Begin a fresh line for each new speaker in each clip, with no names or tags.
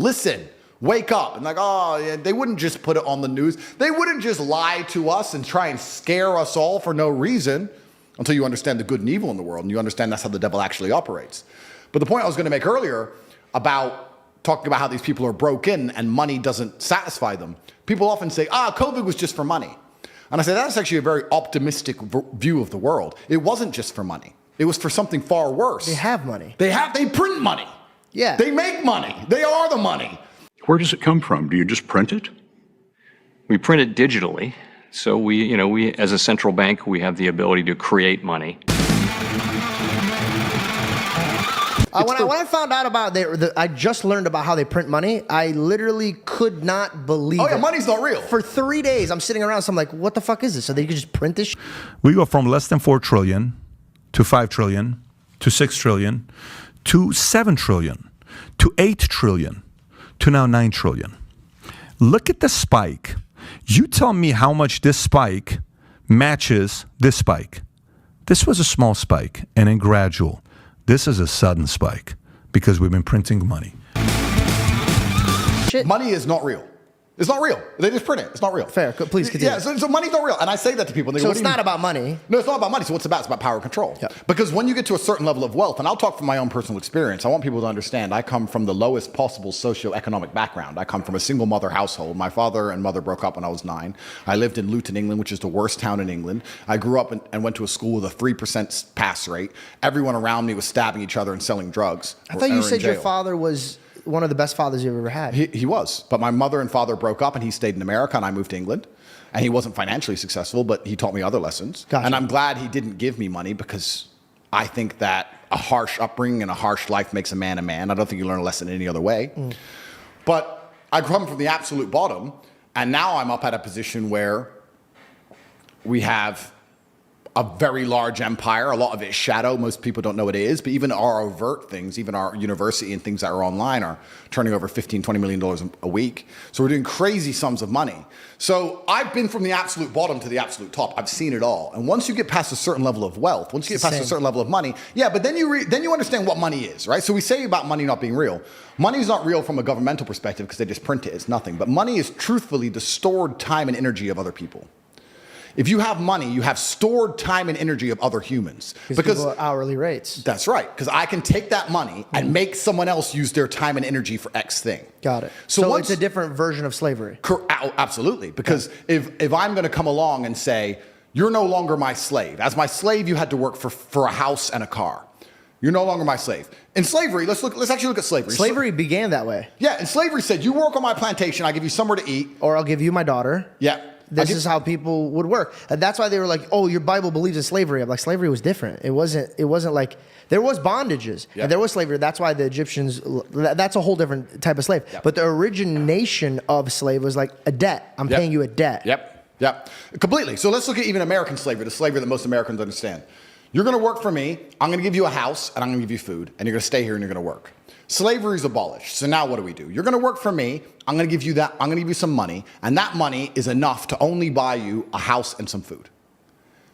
Listen, wake up. And like, oh, yeah, they wouldn't just put it on the news. They wouldn't just lie to us and try and scare us all for no reason until you understand the good and evil in the world and you understand that's how the devil actually operates. But the point I was going to make earlier about talking about how these people are broken and money doesn't satisfy them. People often say, COVID was just for money. And I say, that's actually a very optimistic view of the world. It wasn't just for money. It was for something far worse.
They have money.
They print money.
Yeah.
They make money. They are the money.
Where does it come from? Do you just print it?
We print it digitally. So we as a central bank, we have the ability to create money.
When I found out about I just learned about how they print money. I literally could not believe it.
Money's not real.
For 3 days, I'm sitting around, so I'm like, what the fuck is this? So they could just print this
We go from less than 4 trillion to 5 trillion to 6 trillion to 7 trillion to 8 trillion to now 9 trillion. Look at the spike. You tell me how much this spike matches this spike. This was a small spike and then gradual. This is a sudden spike because we've been printing money.
shit.
Money is not real. It's not real. They just print it. It's not real.
Fair. Please continue.
Yeah, so money's not real. And I say that to people.
So it's not about money.
No, it's not about money. So what's it about? It's about power and control.
Yep.
Because when you get to a certain level of wealth, and I'll talk from my own personal experience, I want people to understand I come from the lowest possible socioeconomic background. I come from a single mother household. My father and mother broke up when I was 9. I lived in Luton, England, which is the worst town in England. I grew up and went to a school with a 3% pass rate. Everyone around me was stabbing each other and selling drugs.
I thought you said your father was one of the best fathers you've ever had.
He was. But my mother and father broke up and he stayed in America and I moved to England. And he wasn't financially successful, but he taught me other lessons.
Gotcha.
And I'm glad he didn't give me money because I think that a harsh upbringing and a harsh life makes a man a man. I don't think you learn a lesson any other way. But I come from the absolute bottom. And now I'm up at a position where we have a very large empire. A lot of it is shadow. Most people don't know what it is. But even our overt things, even our university and things that are online are turning over $15, $20 million a week. So we're doing crazy sums of money. So I've been from the absolute bottom to the absolute top. I've seen it all. And once you get past a certain level of wealth, once you get past a certain level of money, yeah, but then you understand what money is, right? So we say about money not being real. Money is not real from a governmental perspective because they just print it. It's nothing. But money is truthfully the stored time and energy of other people. If you have money, you have stored time and energy of other humans.
Because people are hourly rates.
That's right. Because I can take that money and make someone else use their time and energy for X thing.
Got it. So it's a different version of slavery.
Absolutely. Because if I'm going to come along and say, you're no longer my slave. As my slave, you had to work for a house and a car. You're no longer my slave. In slavery, let's actually look at slavery.
Slavery began that way.
Yeah, and slavery said, you work on my plantation, I give you somewhere to eat.
Or I'll give you my daughter.
Yeah.
This is how people would work. And that's why they were like, oh, your Bible believes in slavery. I'm like, slavery was different. It wasn't like, there was bondages and there was slavery. That's why the Egyptians, that's a whole different type of slave. Yep. But the origination of slave was like a debt. I'm paying you a debt.
Yep. Completely. So let's look at even American slavery, the slavery that most Americans understand. You're going to work for me. I'm going to give you a house and I'm going to give you food and you're going to stay here and you're going to work. Slavery is abolished. So now what do? You're going to work for me. I'm going to give you that. I'm going to give you some money. And that money is enough to only buy you a house and some food.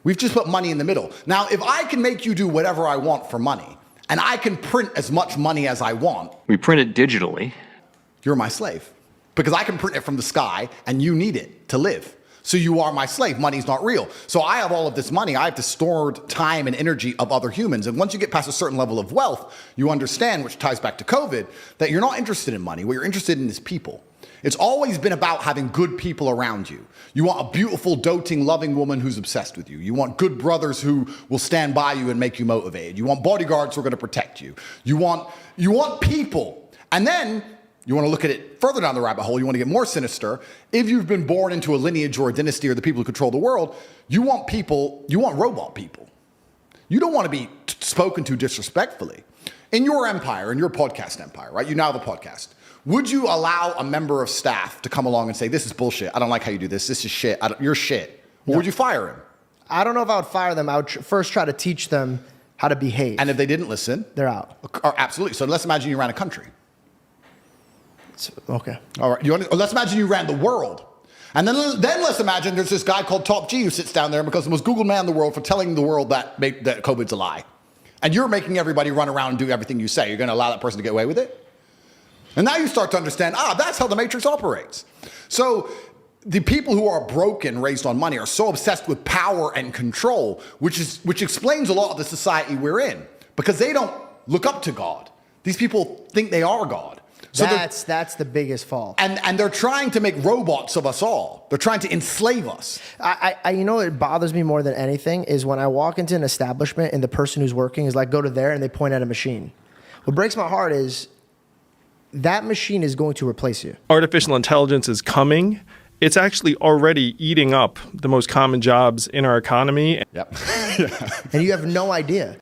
We've just put money in the middle. Now, if I can make you do whatever I want for money, and I can print as much money as I want.
We print it digitally.
You're my slave. Because I can print it from the sky, and you need it to live. So you are my slave. Money's not real. So I have all of this money. I have the stored time and energy of other humans. And once you get past a certain level of wealth, you understand, which ties back to COVID, that you're not interested in money. What you're interested in is people. It's always been about having good people around you. You want a beautiful, doting, loving woman who's obsessed with you. You want good brothers who will stand by you and make you motivated. You want bodyguards who are going to protect you. You want people. And then you want to look at it further down the rabbit hole. You want to get more sinister. If you've been born into a lineage or a dynasty or the people who control the world, you want robot people. You don't want to be spoken to disrespectfully. In your empire, in your podcast empire, right? You now have a podcast. Would you allow a member of staff to come along and say, this is bullshit. I don't like how you do this. This is shit. You're shit. Or would you fire him?
I don't know if I would fire them. I would first try to teach them how to behave.
And if they didn't listen?
They're out.
Absolutely. So let's imagine you ran a country.
Okay.
All right. Let's imagine you ran the world. And then let's imagine there's this guy called Top G who sits down there and becomes the most Googled man in the world for telling the world that COVID's a lie. And you're making everybody run around and do everything you say. You're going to allow that person to get away with it? And now you start to understand, that's how the matrix operates. So the people who are broken, raised on money, are so obsessed with power and control, which explains a lot of the society we're in, because they don't look up to God. These people think they are God. So
that's the biggest fault.
And they're trying to make robots of us all. They're trying to enslave us.
I you know what bothers me more than anything is when I walk into an establishment and the person who's working is like, go to there, and they point at a machine. What breaks my heart is that machine is going to replace you.
Artificial intelligence is coming. It's actually already eating up the most common jobs in our economy.
Yep.
And you have no idea.